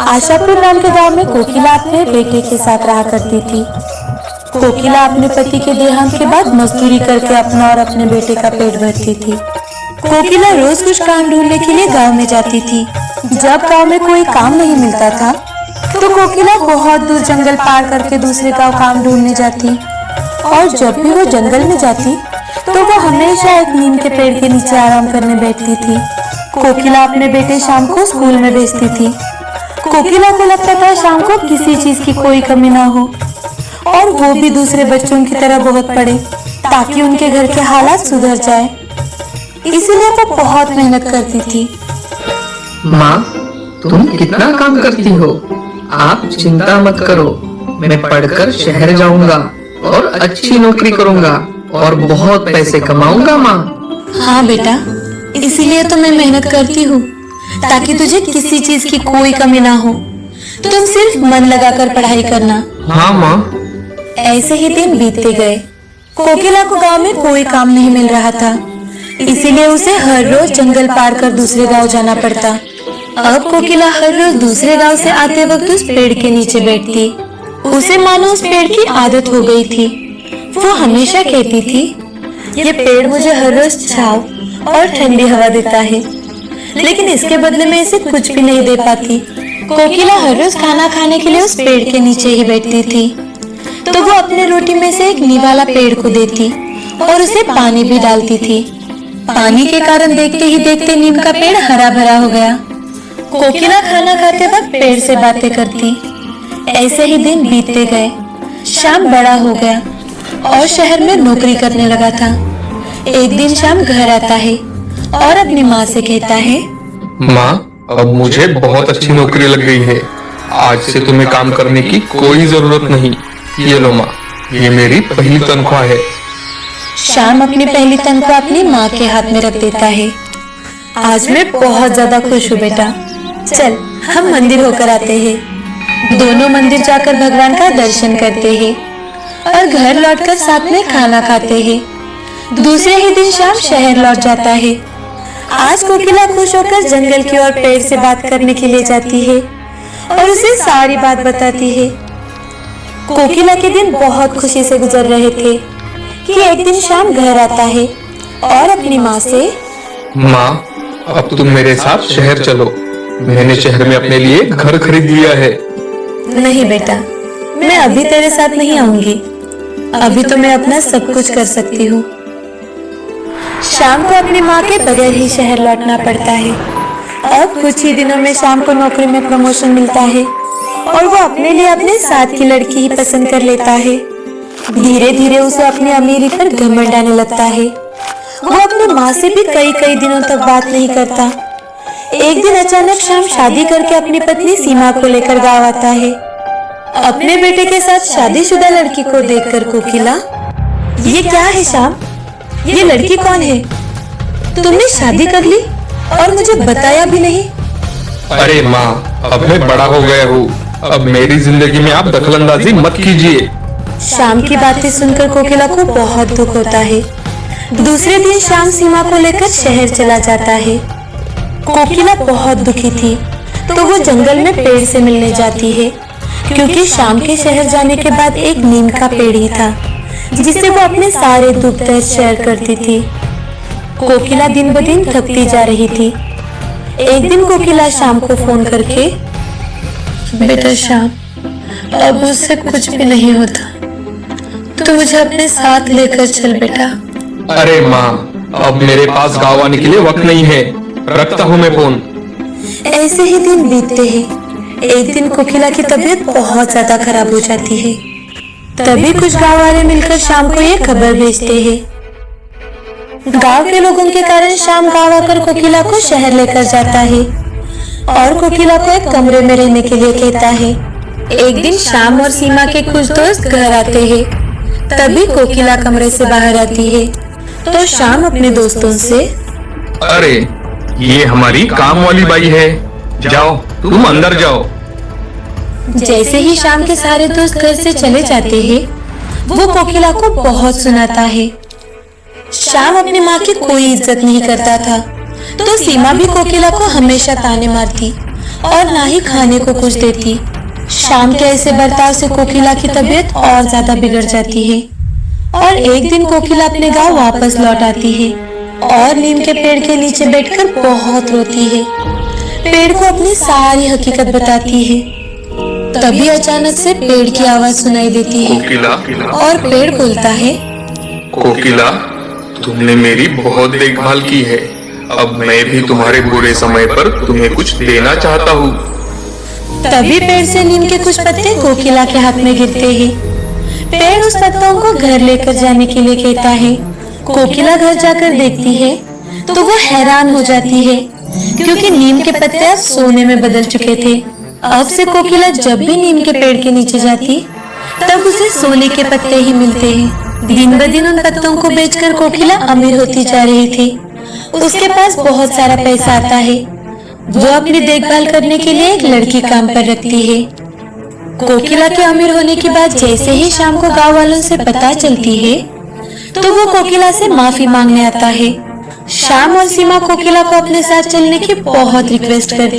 आशापुर नाम के गांव में कोकिला अपने बेटे के साथ रहा करती थी। कोकिला अपने पति के देहांत के बाद मजदूरी करके अपना और अपने बेटे का पेट भरती थी। कोकिला रोज कुछ काम ढूंढने के लिए गांव में जाती थी। जब गांव में कोई काम नहीं मिलता था तो कोकिला बहुत दूर जंगल पार करके दूसरे गांव काम ढूंढने जाती। और जब भी वो जंगल में जाती तो वो हमेशा एक नीम के पेड़ के नीचे आराम करने बैठती थी। कोकिला अपने बेटे शाम को स्कूल में भेजती थी। कोकिला को लगता था शाम को किसी चीज की कोई कमी ना हो और वो भी दूसरे बच्चों की तरह बहुत पढ़े ताकि उनके घर के हालात सुधर जाए। इसीलिए वो बहुत मेहनत करती थी। माँ, तुम कितना काम करती हो। आप चिंता मत करो, मैं पढ़कर शहर जाऊंगा और अच्छी नौकरी करूंगा और बहुत पैसे कमाऊंगा माँ। हाँ बेटा, इसीलिए तो मैं मेहनत करती हूँ ताकि तुझे किसी चीज की कोई कमी ना हो। तुम सिर्फ मन लगाकर पढ़ाई करना। हाँ माँ। ऐसे ही दिन बीतते गए। कोकिला को गांव में कोई काम नहीं मिल रहा था, इसीलिए उसे हर रोज जंगल पार कर दूसरे गांव जाना पड़ता। अब कोकिला हर रोज दूसरे गांव से आते वक्त उस पेड़ के नीचे बैठती। उसे मानो उस पेड़ की आदत हो गई थी। वो हमेशा कहती थी, ये पेड़ मुझे हर रोज छांव और ठंडी हवा देता है, लेकिन इसके बदले में इसे कुछ भी नहीं दे पाती। कोकिला हर रोज खाना खाने के लिए उस पेड़ के नीचे ही बैठती थी, तो वो अपने रोटी में से एक नीम वाला पेड़ को देती और उसे पानी भी डालती थी। पानी के कारण देखते ही देखते नीम का पेड़ हरा भरा हो गया। कोकिला खाना खाते वक्त पेड़ से बातें करती। ऐसे ही दिन बीतते गए। शाम बड़ा हो गया और शहर में नौकरी करने लगा था। एक दिन शाम घर आता है और अपनी माँ से कहता है, माँ, अब मुझे बहुत अच्छी नौकरी लग गई है। आज से तुम्हें काम करने की कोई जरूरत नहीं। ये लो माँ, ये मेरी पहली तनख्वाह है। शाम अपनी पहली तनख्वाह अपनी माँ के हाथ में रख देता है। आज मैं बहुत ज्यादा खुश हूँ बेटा, चल हम मंदिर होकर आते हैं। दोनों मंदिर जाकर भगवान का दर्शन करते हैं और घर लौटकर साथ में खाना खाते हैं। दूसरे ही दिन शाम शहर लौट जाता है। आज कोकिला खुश होकर जंगल की ओर पेड़ से बात करने के लिए जाती है और उसे सारी बात बताती है। कोकिला के दिन बहुत खुशी से गुजर रहे थे कि एक दिन शाम घर आता है और अपनी माँ से, माँ, अब तुम मेरे साथ शहर चलो। मैंने शहर में अपने लिए घर खरीद लिया है। नहीं बेटा, मैं अभी तेरे साथ नहीं आऊंगी। अभी तो मैं अपना सब कुछ कर सकती हूँ। शाम को अपनी माँ के बगैर ही शहर लौटना पड़ता है। अब कुछ ही दिनों में शाम को नौकरी में प्रमोशन मिलता है और वो अपने लिए अपने साथ की लड़की ही पसंद कर लेता है। धीरे धीरे उसे अपनी अमीरी पर घमंड आने लगता है। वो अपनी माँ से भी कई कई दिनों तक बात नहीं करता। एक दिन अचानक शाम शादी करके अपनी पत्नी सीमा को लेकर गाँव आता है। अपने बेटे के साथ शादीशुदा लड़की को देखकर कोकिला, ये क्या है शाम? ये लड़की कौन है? तुमने शादी कर ली और मुझे बताया भी नहीं। अरे माँ, अब मैं बड़ा हो गया हूँ। अब मेरी जिंदगी में आप दखलंदाजी मत कीजिए। शाम की बातें सुनकर कोकिला को बहुत दुख होता है। दूसरे दिन शाम सीमा को लेकर शहर चला जाता है। कोकिला बहुत दुखी थी, तो वो जंगल में पेड़ से मिलने जाती है, क्योंकि शाम के शहर जाने के बाद एक नीम का पेड़ ही था जिससे वो अपने सारे दुख दर्द शेयर करती थी। कोकिला दिन ब दिन थकती जा रही थी। एक दिन कोकिला शाम को फोन करके, बेटा शाम, अब उससे कुछ भी नहीं होता, तो मुझे अपने साथ लेकर चल बेटा। अरे माँ, अब मेरे पास गाँव आने के लिए वक्त नहीं है। रखता हूँ मैं फोन। ऐसे ही दिन बीतते हैं। एक दिन कोकिला की तबीयत बहुत ज्यादा खराब हो जाती है। तभी कुछ गांव वाले मिलकर शाम को ये खबर भेजते हैं। गांव के लोगों के कारण शाम गांव आकर कोकिला को शहर लेकर जाता है और कोकिला को एक कमरे में रहने के लिए कहता है। एक दिन शाम और सीमा के कुछ दोस्त घर आते हैं। तभी कोकिला कमरे से बाहर आती है तो शाम अपने दोस्तों से, अरे ये हमारी काम वाली बाई है, जाओ तुम अंदर जाओ। जैसे ही शाम के सारे दोस्त घर से चले जाते हैं, वो कोकिला को बहुत सुनाता है। शाम अपनी माँ की कोई इज्जत नहीं करता था, तो सीमा भी कोकिला को हमेशा ताने मारती और ना ही खाने को कुछ देती। शाम के ऐसे बर्ताव से कोकिला की तबीयत और ज्यादा बिगड़ जाती है और एक दिन कोकिला अपने गांव वापस लौट आती है और नीम के पेड़ के नीचे बैठकर बहुत रोती है। पेड़ को अपनी सारी हकीकत बताती है। तभी अचानक से पेड़ की आवाज सुनाई देती है कोकिला, और पेड़ बोलता है, कोकिला, तुमने मेरी बहुत देखभाल की है। अब मैं भी तुम्हारे बुरे समय पर तुम्हें कुछ देना चाहता हूँ। तभी पेड़ से नीम के कुछ पत्ते कोकिला के हाथ में गिरते हैं। पेड़ उस पत्तों को घर लेकर जाने के लिए कहता है। कोकिला घर जाकर देखती है तो वो हैरान हो जाती है क्योंकि नीम के पत्ते अब सोने में बदल चुके थे। अब से कोकिला जब भी नीम के पेड़ के नीचे जाती तब उसे सोने के पत्ते ही मिलते हैं। दिन ब दिन उन पत्तों को बेचकर कोकिला अमीर होती जा रही थी। उसके पास बहुत सारा पैसा आता है। वो अपनी देखभाल करने के लिए एक लड़की काम पर रखती है। कोकिला के अमीर होने की बात जैसे ही शाम को गांव वालों से पता चलती है तो वो कोकिला से माफी मांगने आता है। शाम और सीमा कोकिला को अपने साथ चलने की बहुत रिक्वेस्ट करते